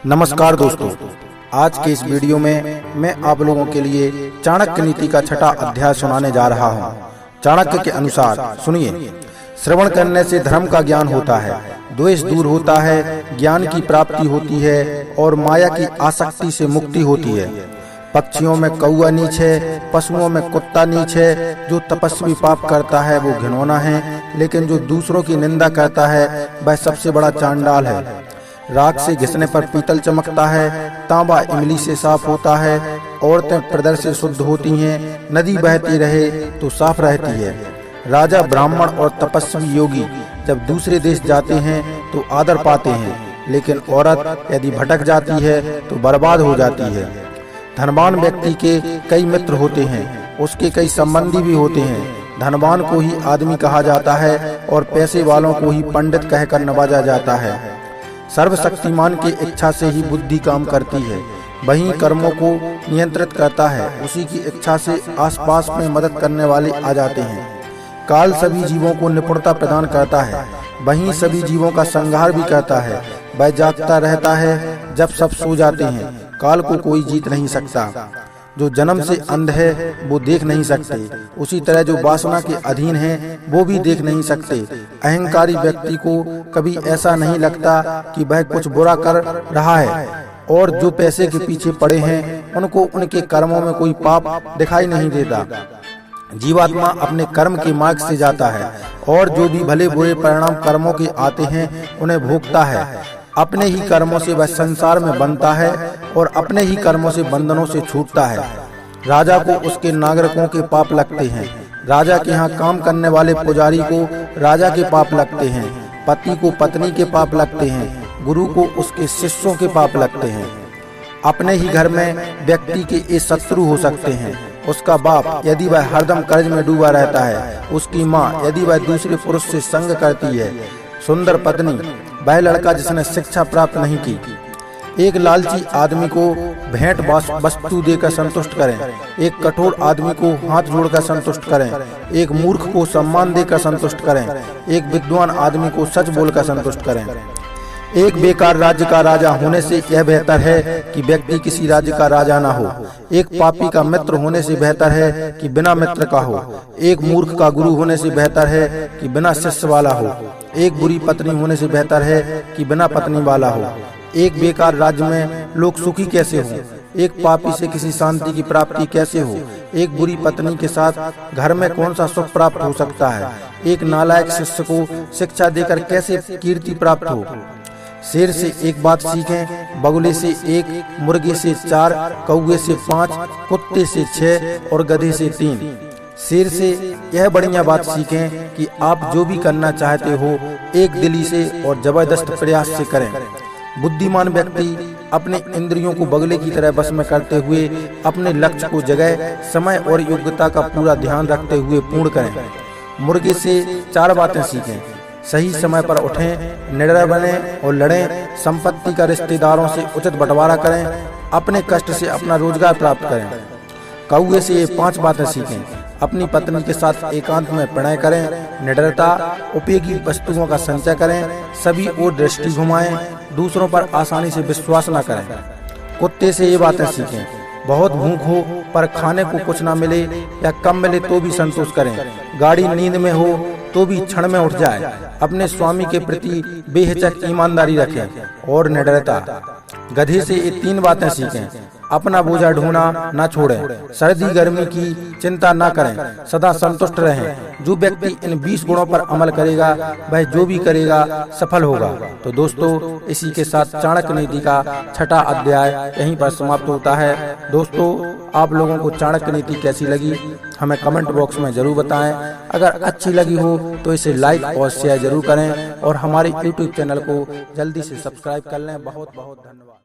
नमस्कार दोस्तों, आज के इस वीडियो में मैं आप लोगों के लिए चाणक्य नीति का छठा अध्याय सुनाने जा रहा हूँ। चाणक्य के अनुसार सुनिए, श्रवण करने से धर्म का ज्ञान होता है, द्वेष दूर होता है, ज्ञान की प्राप्ति होती है और माया की आसक्ति से मुक्ति होती है। पक्षियों में कौआ नीच है, पशुओं में कुत्ता नीच है। जो तपस्वी पाप करता है वो घिनौना है, लेकिन जो दूसरों की निंदा करता है वह सबसे बड़ा चांडाल है। राख से घिसने पर पीतल चमकता है, तांबा इमली से साफ होता है, औरतें प्रदर से शुद्ध होती हैं, नदी बहती रहे तो साफ रहती है। राजा, ब्राह्मण और तपस्वी योगी जब दूसरे देश जाते हैं तो आदर पाते हैं, लेकिन औरत यदि भटक जाती है तो बर्बाद हो जाती है। धनवान व्यक्ति के कई मित्र होते हैं, उसके कई संबंधी भी होते हैं। धनवान को ही आदमी कहा जाता है और पैसे वालों को ही पंडित कहकर नवाजा जाता है। सर्वशक्तिमान की इच्छा से ही बुद्धि काम करती है, वही कर्मों को नियंत्रित करता है। उसी की इच्छा से आसपास में मदद करने वाले आ जाते हैं। काल सभी जीवों को निपुणता प्रदान करता है, वही सभी जीवों का संहार भी करता है। वह जागता रहता है जब सब सो जाते हैं। काल को कोई जीत नहीं सकता। जो जन्म से अंध है वो देख नहीं सकते, उसी तरह जो वासना के अधीन है वो भी देख नहीं सकते। अहंकारी व्यक्ति को कभी ऐसा नहीं लगता कि वह कुछ बुरा कर रहा है, और जो पैसे के पीछे पड़े हैं उनको उनके कर्मों में कोई पाप दिखाई नहीं देता। जीवात्मा अपने कर्म के मार्ग से जाता है और जो भी भले बुरे परिणाम कर्मों के आते हैं उन्हें भोगता है। अपने ही कर्मों से वह संसार में बनता है और अपने ही कर्मों से बंधनों से छूटता है। राजा को उसके नागरिकों के पाप लगते हैं। राजा के यहाँ काम करने वाले पुजारी को राजा के पाप लगते हैं। पति को पत्नी के पाप लगते हैं। गुरु को उसके शिष्यों के पाप लगते हैं। अपने ही घर में व्यक्ति के ये शत्रु हो सकते हैं। उसका बाप यदि वह हरदम कर्ज में डूबा रहता है, उसकी माँ यदि वह दूसरे पुरुष से संग करती है, सुंदर पत्नी वह लड़का जिसने शिक्षा प्राप्त नहीं की। एक लालची आदमी को भेंट वस्तु देकर संतुष्ट करें, एक कठोर आदमी को हाथ जोड़कर संतुष्ट करें, एक मूर्ख को सम्मान देकर संतुष्ट करें, एक विद्वान आदमी को सच बोलकर संतुष्ट करें। एक बेकार राज्य का राजा होने से यह बेहतर है कि व्यक्ति किसी राज्य का राजा ना हो। एक पापी का मित्र होने से बेहतर है कि बिना मित्र का हो। एक मूर्ख का गुरु होने से बेहतर है कि बिना शिष्य वाला हो। एक बुरी पत्नी होने से बेहतर है कि बिना पत्नी वाला हो। एक बेकार राज्य में लोग सुखी कैसे हों? एक पापी से किसी शांति की प्राप्ति कैसे हो? एक बुरी पत्नी के साथ घर में कौन सा सुख प्राप्त हो सकता है? एक नालायक शिष्य को शिक्षा देकर कैसे कीर्ति प्राप्त हो? शेर से एक बात सीखें, बगुले से एक, मुर्गे से 4, कौवे से 5, कुत्ते से 6 और गधे से 3। शेर से यह बढ़िया बात सीखें कि आप जो भी करना चाहते हो एक दिली से और जबरदस्त प्रयास से करें। बुद्धिमान व्यक्ति अपने इंद्रियों को बगले की तरह बस में करते हुए अपने लक्ष्य को जगह, समय और योग्यता का पूरा ध्यान रखते हुए पूर्ण करें। मुर्गे से 4 बातें सीखें, सही समय पर उठें, निडर बनें और लड़ें, संपत्ति का रिश्तेदारों से उचित बंटवारा करें, अपने कष्ट से अपना रोजगार प्राप्त करें। कौवे से ये 5 बातें सीखें, अपनी पत्नी के साथ एकांत में प्रणय करें, निडरता, उपयोगी वस्तुओं का संचय करें, सभी ओर दृष्टि घुमाएं, दूसरों पर आसानी से विश्वास न करें। कुत्ते से ये बातें सीखें, बहुत भूख हो पर खाने को कुछ ना मिले या कम मिले तो भी संतोष करें, गाड़ी नींद में हो तो भी क्षण में उठ जाए, अपने स्वामी के प्रति बेहिचक ईमानदारी रखें और निडरता। गधे से ये 3 बातें सीखें, अपना बोझा ढोना ना छोड़ें, सर्दी गर्मी की चिंता ना करें, सदा संतुष्ट रहें। जो व्यक्ति इन 20 गुणों पर अमल करेगा वह जो भी करेगा सफल होगा। तो दोस्तों, इसी के साथ चाणक्य नीति का छठा अध्याय यहीं पर समाप्त होता है। दोस्तों, आप लोगों को चाणक्य नीति कैसी लगी हमें कमेंट बॉक्स में जरूर बताएं। अगर अच्छी लगी हो तो इसे लाइक और शेयर जरूर करें और हमारे YouTube चैनल को जल्दी से सब्सक्राइब कर लें। बहुत बहुत धन्यवाद।